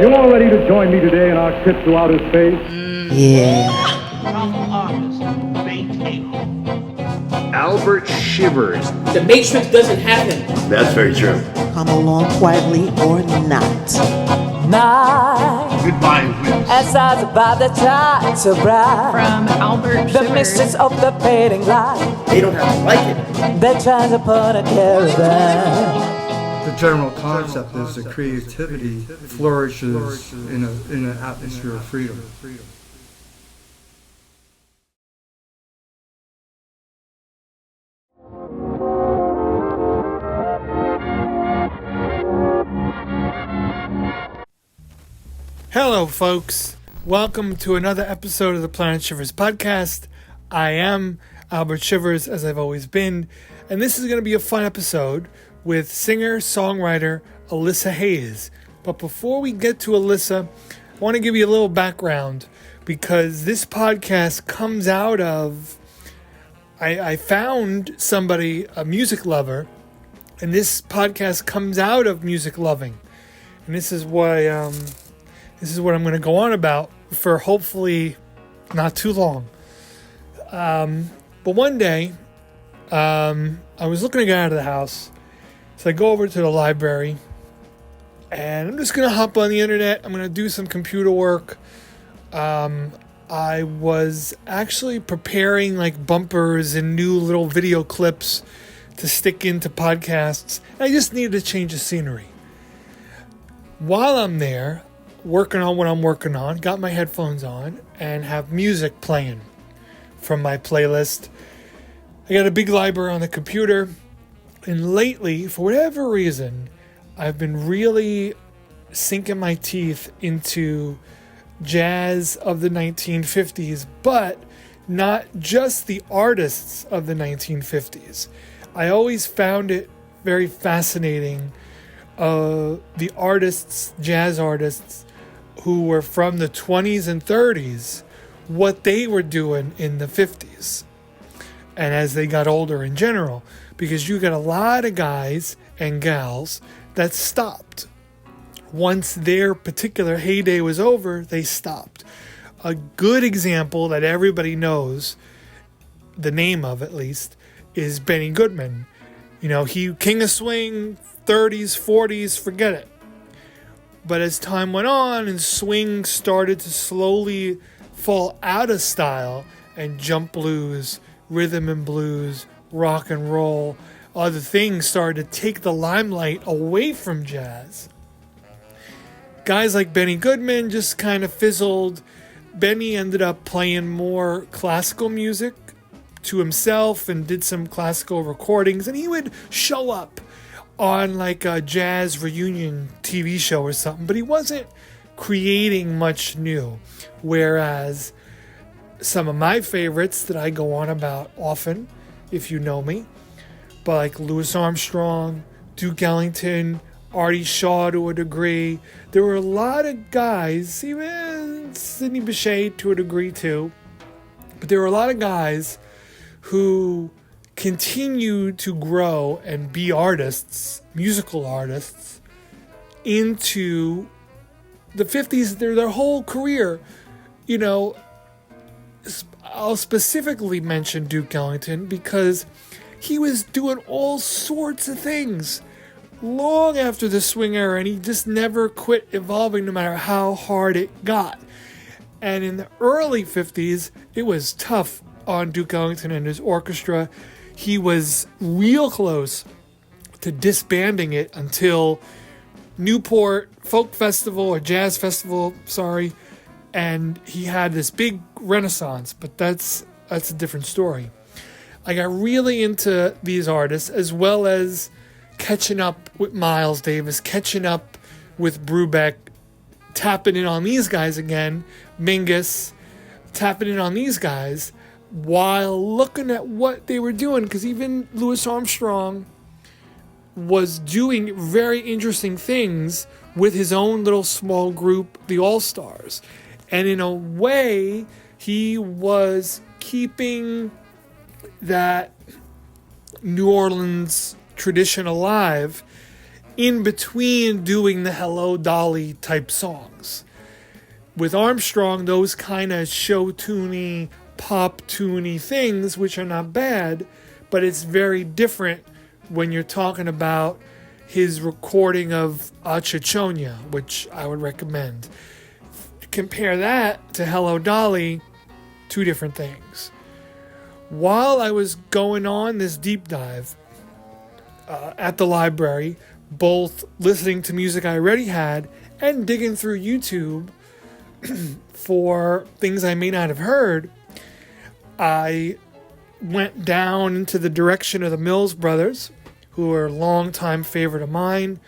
You all ready to join me today in our trip to outer space? Yeah. Albert Shivers. The Matrix doesn't happen. That's very true. Come along quietly or not. Goodbye, Whips. As I was about to try to bribe From Albert the Shivers. mistress of the fading light. They don't have to like it. They're trying to put a caravan. The general concept is that creativity flourishes in an atmosphere of freedom. Hello, folks. Welcome to another episode of the Planet Shivers Podcast. I am Albert Shivers, as I've always been, and this is going to be a fun episode with singer-songwriter Alyssa Haze. But before we get to Alyssa, I want to give you a little background because this podcast comes out of... I found somebody, a music lover, and this podcast comes out of music loving. And this is why... This is what I'm going to go on about for hopefully not too long. But one day, I was looking to get out of the house. So I go over to the library. And I'm just going to hop on the internet. I'm going to do some computer work. I was actually preparing like bumpers and new little video clips to stick into podcasts. I just needed to change the scenery. While I'm there, working on what I'm working on, got my headphones on, and have music playing from my playlist. I got a big library on the computer, and lately, for whatever reason, I've been really sinking my teeth into jazz of the 1950s, but not just the artists of the 1950s. I always found it very fascinating, the artists, jazz artists, who were from the 20s and 30s, what they were doing in the 50s. And as they got older in general, because you got a lot of guys and gals that stopped. Once their particular heyday was over, they stopped. A good example that everybody knows, the name of at least, is Benny Goodman. You know, he king of swing, 30s, 40s, forget it. But as time went on and swing started to slowly fall out of style, and jump blues, rhythm and blues, rock and roll, other things started to take the limelight away from jazz. Guys like Benny Goodman just kind of fizzled. Benny ended up playing more classical music to himself and did some classical recordings, and he would show up on like a jazz reunion TV show or something, but he wasn't creating much new. Whereas some of my favorites that I go on about often, if you know me, but like Louis Armstrong, Duke Ellington, Artie Shaw to a degree, there were a lot of guys, even Sidney Bechet to a degree too, but there were a lot of guys who continued to grow and be artists, musical artists, into the 50s, their whole career. You know, I'll specifically mention Duke Ellington because he was doing all sorts of things long after the swing era, and he just never quit evolving no matter how hard it got. And in the early 50s, it was tough on Duke Ellington and his orchestra. He was real close to disbanding it until Newport Folk Festival or Jazz Festival, and he had this big renaissance, but that's a different story. I got really into these artists, as well as catching up with Miles Davis, catching up with Brubeck, tapping in on these guys again, Mingus, tapping in on these guys, while looking at what they were doing, because even Louis Armstrong was doing very interesting things with his own little small group, the All-Stars. And in a way, he was keeping that New Orleans tradition alive in between doing the Hello Dolly type songs. With Armstrong, those kind of show-tuney, pop-tuney things, which are not bad, but it's very different when you're talking about his recording of Chichonia, which I would recommend. Compare that to Hello Dolly, two different things. While I was going on this deep dive at the library, both listening to music I already had and digging through YouTube for things I may not have heard, I went down into the direction of the Mills Brothers, who are a longtime favorite of mine.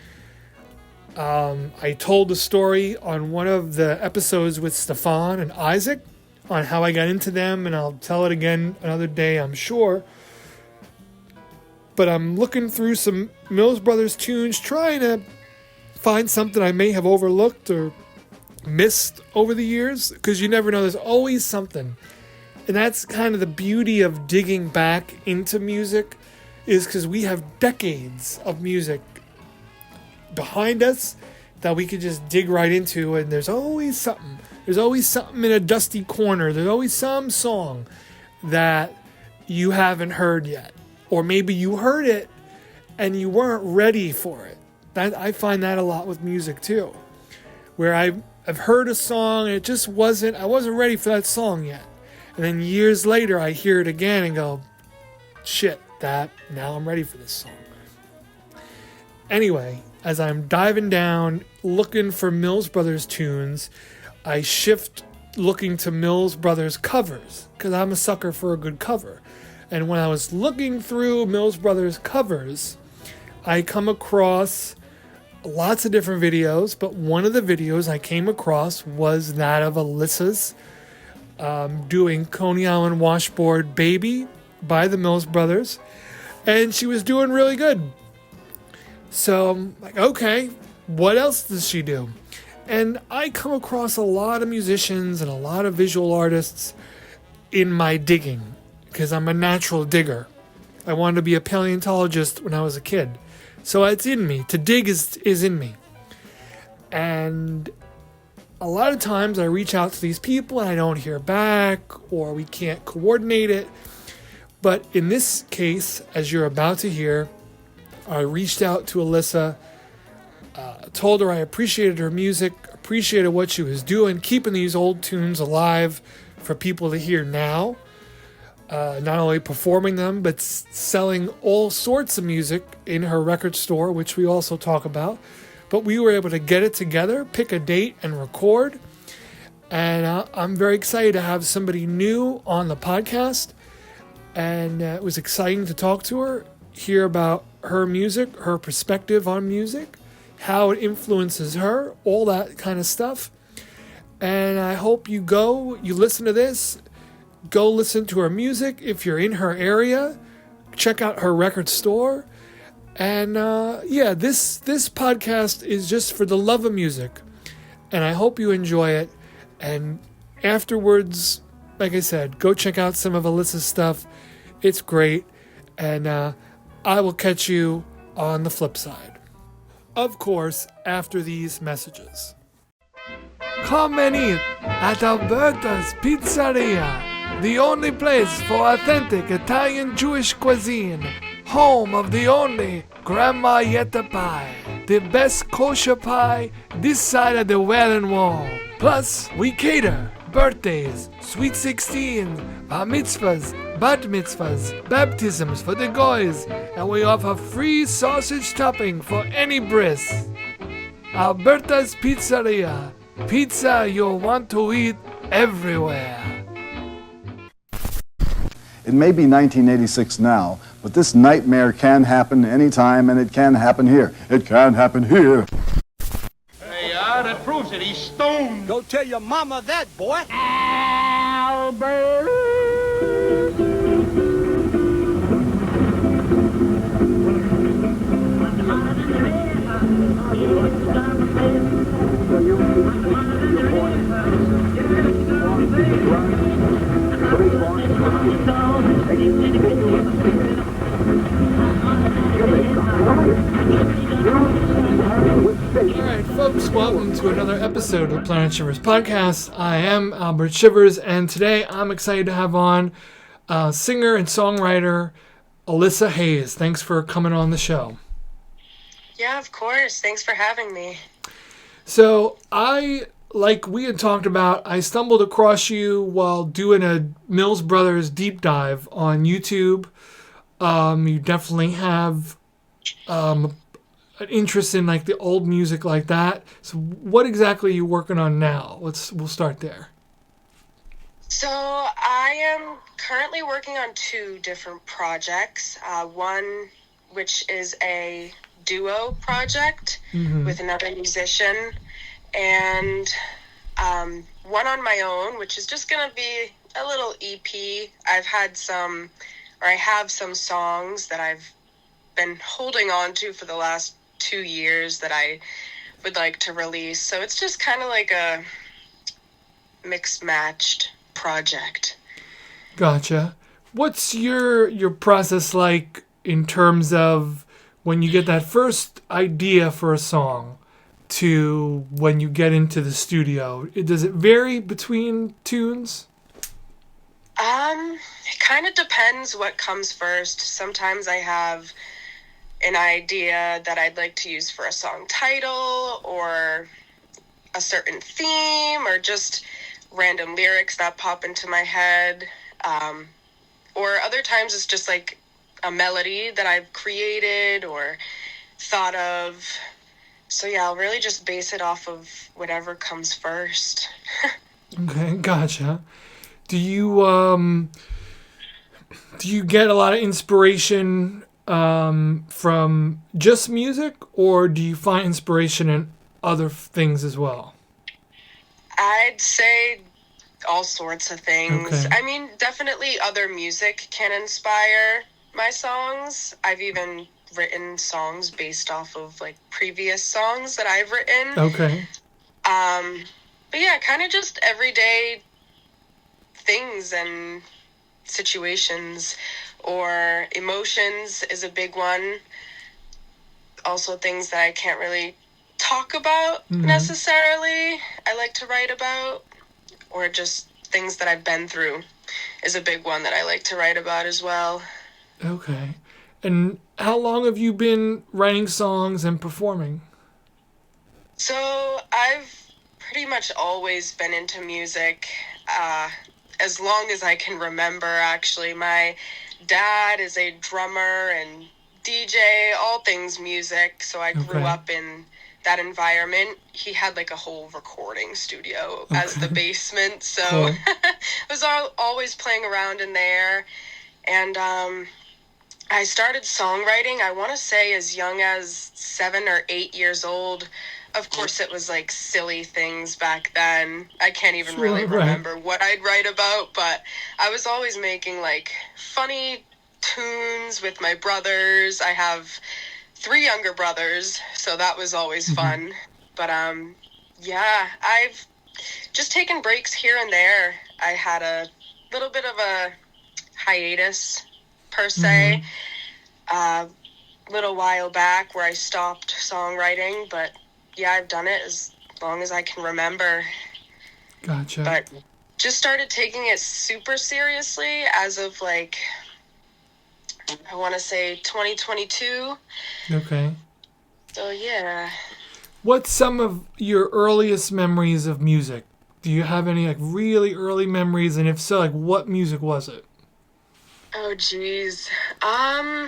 I told the story on one of the episodes with Stefan and Isaac on how I got into them, and I'll tell it again another day, I'm sure. But I'm looking through some Mills Brothers tunes, trying to find something I may have overlooked or missed over the years, because you never know, there's always something. And that's kind of the beauty of digging back into music, is because we have decades of music behind us that we could just dig right into, and there's always something. There's always something in a dusty corner. There's always some song that you haven't heard yet. Or maybe you heard it and you weren't ready for it. I find that a lot with music too. Where I've heard a song and I wasn't ready for that song yet. And then years later I hear it again and go, shit, now I'm ready for this song. Anyway, as I'm diving down, looking for Mills Brothers tunes, I shift looking to Mills Brothers covers, because I'm a sucker for a good cover. And when I was looking through Mills Brothers covers, I come across lots of different videos, but one of the videos I came across was that of Alyssa's doing Coney Island Washboard Baby by the Mills Brothers, and she was doing really good. So I'm like, okay, what else does she do? And I come across a lot of musicians and a lot of visual artists in my digging, because I'm a natural digger. I wanted to be a paleontologist when I was a kid. So it's in me. To dig is in me. And a lot of times I reach out to these people and I don't hear back, or we can't coordinate it. But in this case, as you're about to hear, I reached out to Alyssa, told her I appreciated her music, appreciated what she was doing, keeping these old tunes alive for people to hear now. Not only performing them, but selling all sorts of music in her record store, which we also talk about. But we were able to get it together, pick a date, and record. And I'm very excited to have somebody new on the podcast. And it was exciting to talk to her, hear about her music, her perspective on music, how it influences her, all that kind of stuff. And I hope you listen to this, go listen to her music. If you're in her area, check out her record store. And this podcast is just for the love of music. And I hope you enjoy it. And afterwards, like I said, go check out some of Alyssa's stuff. It's great. And I will catch you on the flip side. Of course, after these messages. Come and eat at Alberta's Pizzeria, the only place for authentic Italian Jewish cuisine, home of the only Grandma Yetta pie, the best kosher pie this side of the Wailing Wall. Plus, we cater birthdays, sweet 16, bar mitzvahs, bat mitzvahs, baptisms for the goys, and we offer free sausage topping for any bris. Alberta's Pizzeria, pizza you'll want to eat everywhere. It may be 1986 now, but this nightmare can happen anytime, and it can happen here. It can happen here. Hey, that proves it. He's stoned. Go tell your mama that, boy. Albert. welcome to another episode of Planet Shivers Podcast. I am Albert Shivers, and today I'm excited to have on singer and songwriter Alyssa Haze. Thanks for coming on the show. Yeah, of course. Thanks for having me. So like we had talked about, I stumbled across you while doing a Mills Brothers deep dive on YouTube. You definitely have an interest in like the old music like that. So what exactly are you working on now? We'll start there. So I am currently working on two different projects. One which is a duo project with another musician, and one on my own, which is just going to be a little EP. I have some songs that I've been holding on to for the last 2 years that I would like to release. So it's just kind of like a mixed-matched project. Gotcha. What's your process like in terms of when you get that first idea for a song to when you get into the studio? Does it vary between tunes? It kind of depends what comes first. Sometimes I have an idea that I'd like to use for a song title or a certain theme or just random lyrics that pop into my head. Or other times it's just like a melody that I've created or thought of. So yeah, I'll really just base it off of whatever comes first. Okay, gotcha. Do you get a lot of inspiration from just music, or do you find inspiration in other things as well? I'd say all sorts of things. Okay. I mean, definitely other music can inspire my songs. I've even written songs based off of like previous songs that I've written. Okay. But yeah, kind of just everyday things and situations or emotions is a big one. Also things that I can't really talk about necessarily, I like to write about, or just things that I've been through is a big one that I like to write about as well. Okay. And how long have you been writing songs and performing? So I've pretty much always been into music, as long as I can remember, actually. My dad is a drummer and DJ, all things music, so I grew up in that environment. He had like a whole recording studio as the basement, so Cool. I was always playing around in there. And I started songwriting, I want to say as young as 7 or 8 years old. Of course, it was like silly things back then. I can't even really remember what I'd write about, but I was always making like funny tunes with my brothers. I have 3 younger brothers, so that was always fun. But yeah, I've just taken breaks here and there. I had a little bit of a hiatus, per se, a little while back where I stopped songwriting, but yeah, I've done it as long as I can remember. Gotcha. But just started taking it super seriously as of like, I want to say 2022. Okay. So yeah. What's some of your earliest memories of music? Do you have any like really early memories, and if so, like what music was it? Oh geez. I'm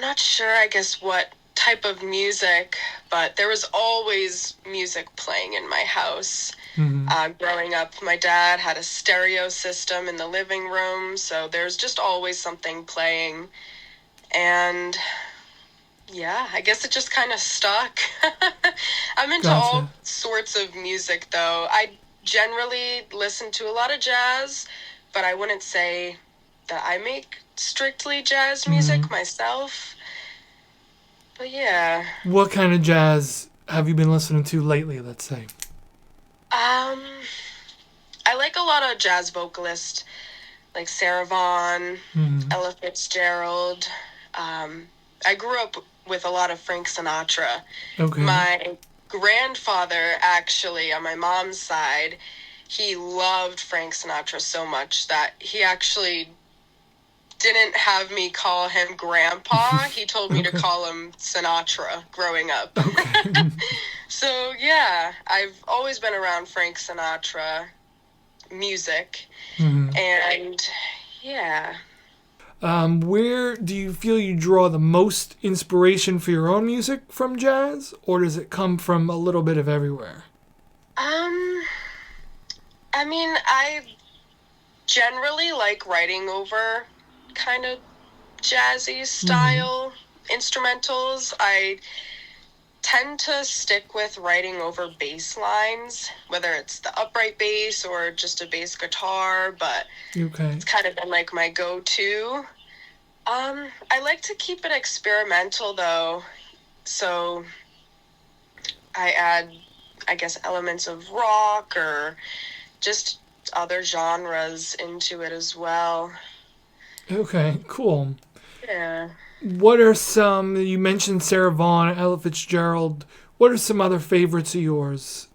not sure, I guess, what type of music, but there was always music playing in my house. Growing up, my dad had a stereo system in the living room, so there's just always something playing. And yeah, I guess it just kind of stuck. I'm into all sorts of music, though. I generally listen to a lot of jazz, but I wouldn't say that I make strictly jazz music myself. But yeah. What kind of jazz have you been listening to lately, let's say? I like a lot of jazz vocalists, like Sarah Vaughan, Ella Fitzgerald. I grew up with a lot of Frank Sinatra. Okay. My grandfather, actually, on my mom's side, he loved Frank Sinatra so much that he actually didn't have me call him Grandpa. He told me to call him Sinatra growing up. Okay. So, yeah, I've always been around Frank Sinatra music. And, yeah. Where do you feel you draw the most inspiration for your own music from jazz, or does it come from a little bit of everywhere? I mean, I generally like writing over kind of jazzy style instrumentals. I tend to stick with writing over bass lines, whether it's the upright bass or just a bass guitar, but it's kind of been like my go-to. I like to keep it experimental though, so I add, I guess, elements of rock or just other genres into it as well. Okay, cool. Yeah. What are some, you mentioned Sarah Vaughan, Ella Fitzgerald, what are some other favorites of yours?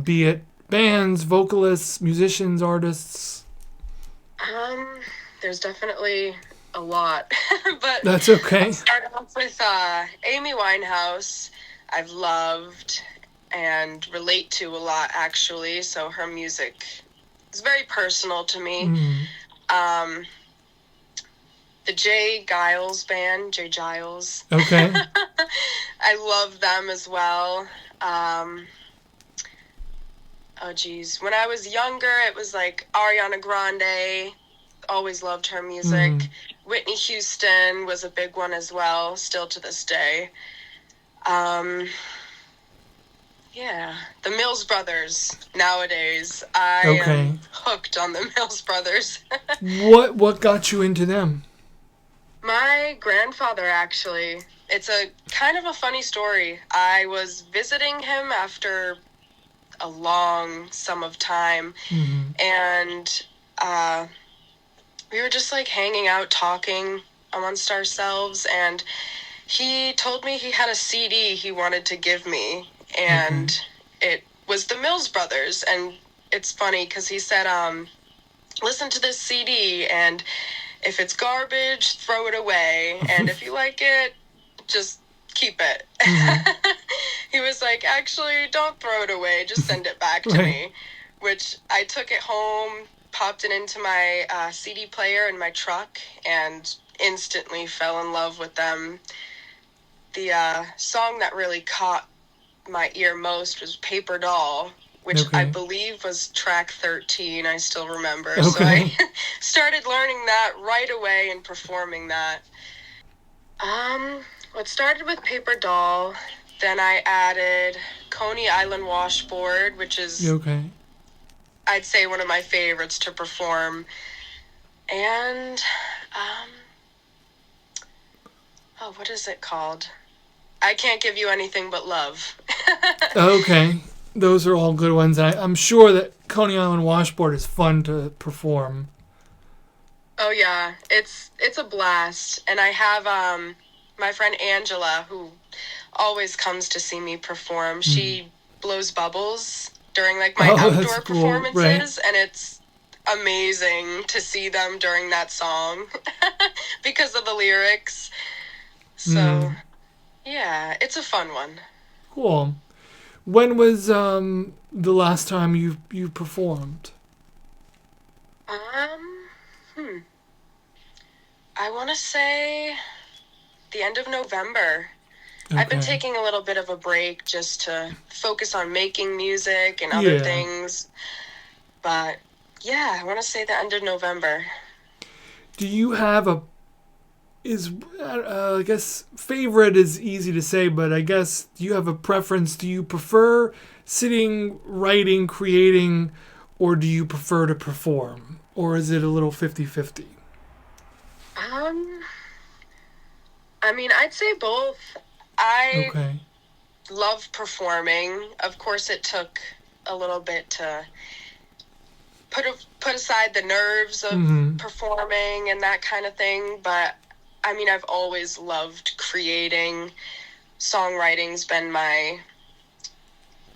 Be it bands, vocalists, musicians, artists? There's definitely a lot, but that's okay. I'll start off with Amy Winehouse. I've loved and relate to a lot, actually, so her music is very personal to me. The Jay Giles band, Jay Giles. Okay. I love them as well. Oh, geez. When I was younger, it was like Ariana Grande. Always loved her music. Whitney Houston was a big one as well, still to this day. Yeah, the Mills Brothers nowadays. I am hooked on the Mills Brothers. What got you into them? My grandfather, actually. It's a kind of a funny story. I was visiting him after a long sum of time, and we were just like hanging out, talking amongst ourselves, and he told me he had a CD he wanted to give me, and it was the Mills Brothers. And it's funny because he said, listen to this CD, and if it's garbage, throw it away, and if you like it, just keep it. He was like, actually, don't throw it away, just send it back to me, which I took it home, popped it into my CD player in my truck, and instantly fell in love with them. The song that really caught my ear most was Paper Doll, which I believe was track 13, I still remember. So I started learning that right away and performing that. It started with Paper Doll, then I added Coney Island Washboard, which is, I'd say, one of my favorites to perform. And, what is it called? I Can't Give You Anything But Love. Okay. Those are all good ones. I'm sure that Coney Island Washboard is fun to perform. Oh, yeah. It's a blast. And I have my friend Angela, who always comes to see me perform. She blows bubbles during like my outdoor performances, and it's amazing to see them during that song because of the lyrics. So, yeah, it's a fun one. Cool. When was the last time you performed? I want to say the end of November. I've been taking a little bit of a break just to focus on making music and other things. But yeah, I want to say the end of November. Do you have I guess favorite is easy to say, but I guess, do you have a preference? Do you prefer sitting, writing, creating, or do you prefer to perform? Or is it a little 50-50? I mean, I'd say both. I love performing. Of course, it took a little bit to put aside the nerves of performing and that kind of thing, but I mean, I've always loved creating. Songwriting's been my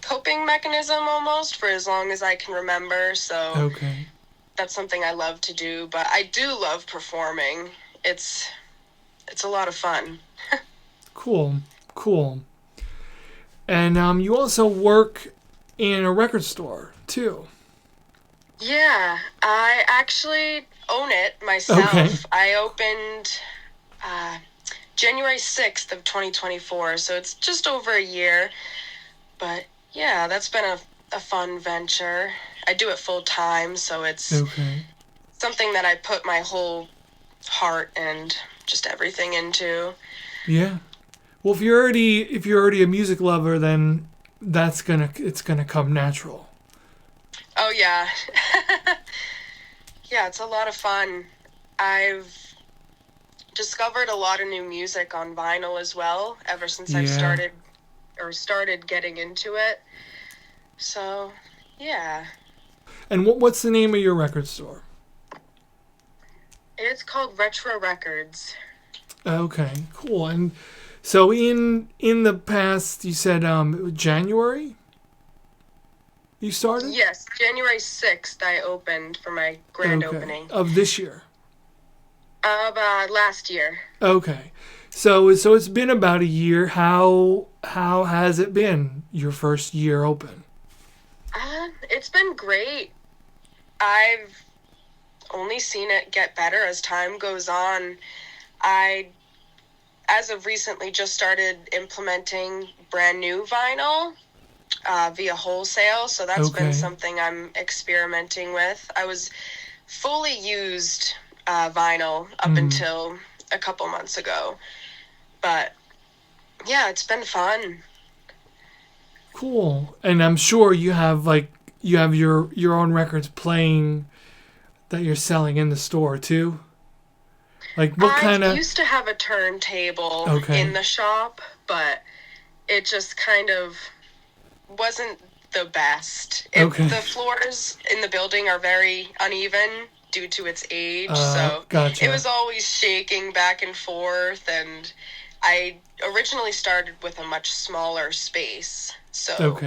coping mechanism almost for as long as I can remember. So Okay. that's something I love to do. But I do love performing. It's a lot of fun. Cool. And you also work in a record store too. Yeah, I actually own it myself. Okay. I opened January 6th of 2024, so it's just over a year. But yeah, that's been a fun venture. I do it full time, so it's something that I put my whole heart and just everything into. Yeah. Well, if you're already a music lover, then it's gonna come natural. Oh yeah. Yeah, it's a lot of fun. I've discovered a lot of new music on vinyl as well ever since I've started getting into it. So, yeah. And what's the name of your record store? It's called Retro Records. Okay, cool. And so in the past, you said January you started? Yes, January 6th I opened for my grand opening. Of this year? Of last year. Okay. So it's been about a year. How has it been, your first year open? It's been great. I've only seen it get better as time goes on. I, as of recently, just started implementing brand new vinyl via wholesale, so that's been something I'm experimenting with. I was fully used vinyl up until a couple months ago, but yeah, it's been fun. Cool. And I'm sure you have your own records playing that you're selling in the store too. Like what kind of? I used to have a turntable in the shop, but it just kind of wasn't the best. The floors in the building are very uneven due to its age, so gotcha. It was always shaking back and forth, and I originally started with a much smaller space, so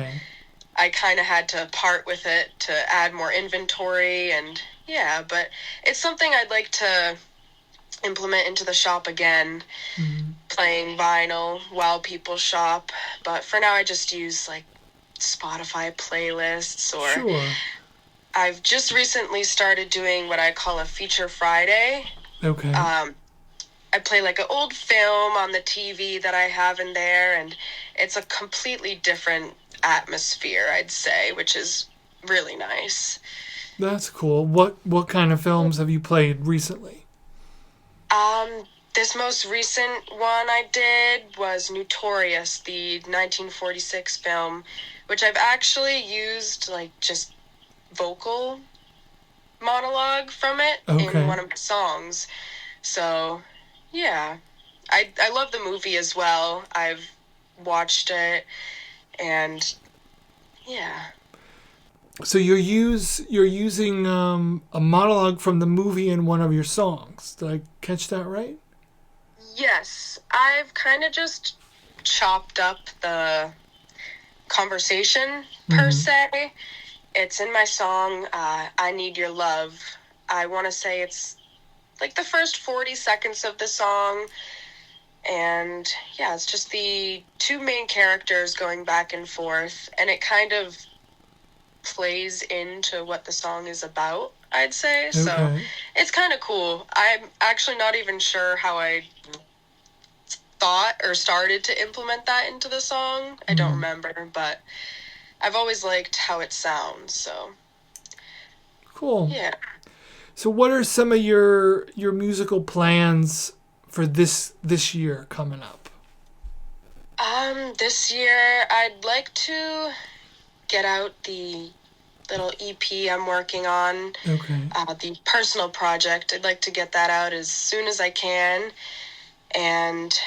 I kind of had to part with it to add more inventory, and yeah, but it's something I'd like to implement into the shop again, playing vinyl while people shop, but for now I just use like Spotify playlists, or I've just recently started doing what I call a feature Friday. I play like an old film on the TV that I have in there, and it's a completely different atmosphere, I'd say, which is really nice. That's cool. What kind of films have you played recently? This most recent one I did was Notorious, the 1946 film, which I've actually used like just vocal monologue from it in one of the songs. So, yeah. I love the movie as well. I've watched it, and yeah. So you're using a monologue from the movie in one of your songs. Did I catch that right? Yes, I've kind of just chopped up the conversation per se. It's in my song, I Need Your Love. I want to say it's like the first 40 seconds of the song. And yeah, it's just the two main characters going back and forth. And it kind of plays into what the song is about, I'd say. So it's kind of cool. I'm actually not even sure how I thought or started to implement that into the song. I don't remember, but I've always liked how it sounds, so. Cool. Yeah. So what are some of your musical plans for this year coming up? This year I'd like to get out the little EP I'm working on. The personal project. I'd like to get that out as soon as I can. And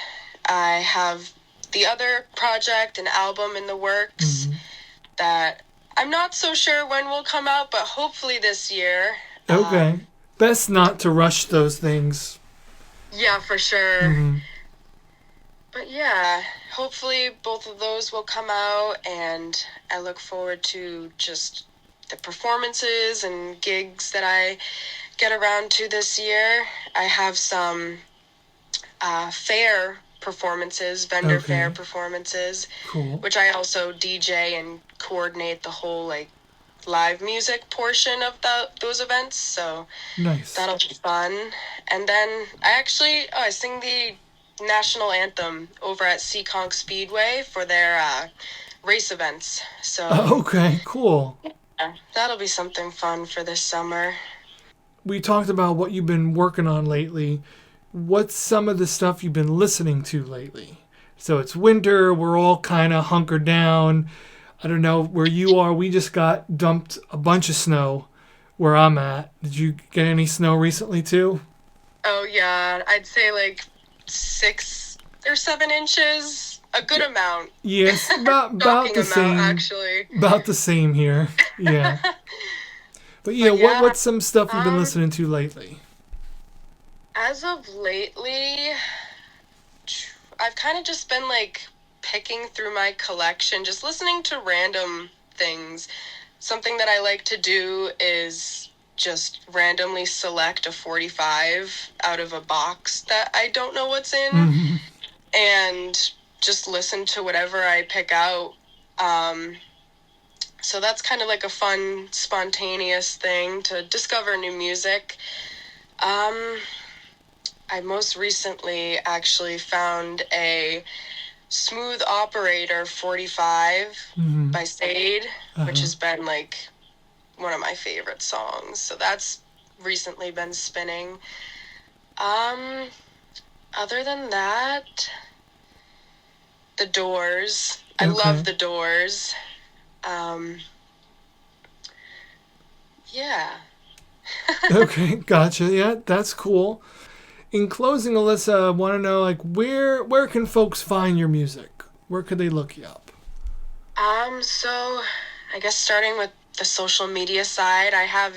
I have the other project, an album in the works that I'm not so sure when will come out, but hopefully this year. Best not to rush those things. Yeah, for sure. But yeah, hopefully both of those will come out, and I look forward to just the performances and gigs that I get around to this year. I have some fair performances, vendor fair performances, which I also DJ and coordinate the whole like live music portion of those events. So nice. That'll be fun. And then I sing the national anthem over at Seekonk Speedway for their race events. So okay, cool. Yeah, that'll be something fun for this summer. We talked about what you've been working on lately. What's some of the stuff you've been listening to lately? So it's winter, we're all kind of hunkered down. I don't know where you are. We just got dumped a bunch of snow where I'm at. Did you get any snow recently too? Oh yeah, I'd say like 6 or 7 inches. A good amount. Yes, about the same. Actually. About the same here. Yeah. But yeah, what's some stuff you've been listening to lately? As of lately, I've kind of just been like picking through my collection, just listening to random things. Something that I like to do is just randomly select a 45 out of a box that I don't know what's in, and just listen to whatever I pick out. So that's kind of like a fun, spontaneous thing to discover new music. I most recently actually found a Smooth Operator 45 by Sade, which has been like one of my favorite songs. So that's recently been spinning. Other than that, The Doors. I love The Doors. Yeah. Okay, gotcha. Yeah, that's cool. In closing, Alyssa, I want to know, like, where can folks find your music? Where could they look you up? So I guess starting with the social media side, I have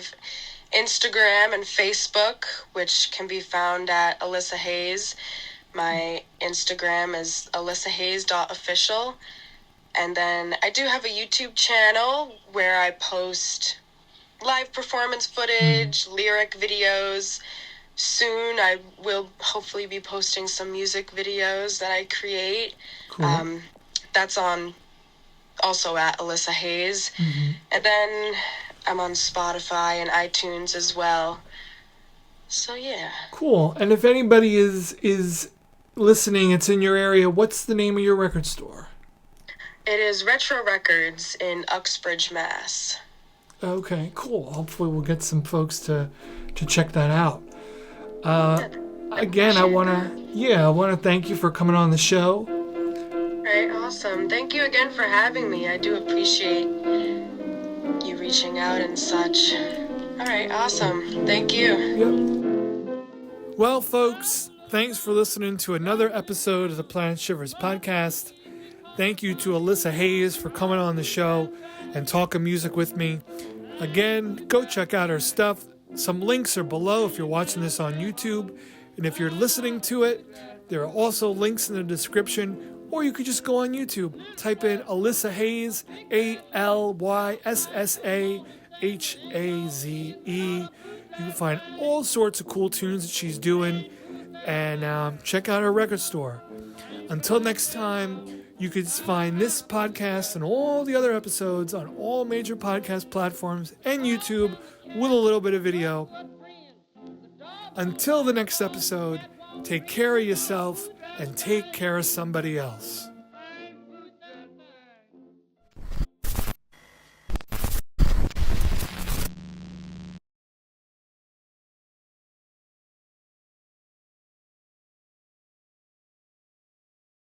Instagram and Facebook, which can be found at Alyssa Haze. My Instagram is alyssahaze.official. And then I do have a YouTube channel where I post live performance footage, lyric videos. Soon I will hopefully be posting some music videos that I create. Cool. That's on also at Alyssa Haze. And then I'm on Spotify and iTunes as well. So yeah. Cool. And if anybody is listening, it's in your area, what's the name of your record store? It is Retro Records in Uxbridge, Mass. Okay, cool. Hopefully we'll get some folks to check that out. Again, I want to thank you for coming on the show. All right, awesome. Thank you again for having me. I do appreciate you reaching out and such. All right, awesome. Thank you. Yep. Well, folks, thanks for listening to another episode of the Planet Shivers Podcast. Thank you to Alyssa Haze for coming on the show and talking music with me. Again, go check out her stuff. Some links are below if you're watching this on YouTube. And if you're listening to it, there are also links in the description. Or you could just go on YouTube. Type in Alyssa Haze, ALYSSAHAZE. You can find all sorts of cool tunes that she's doing. And check out her record store. Until next time, you can find this podcast and all the other episodes on all major podcast platforms and YouTube with a little bit of video. Until the next episode, take care of yourself and take care of somebody else.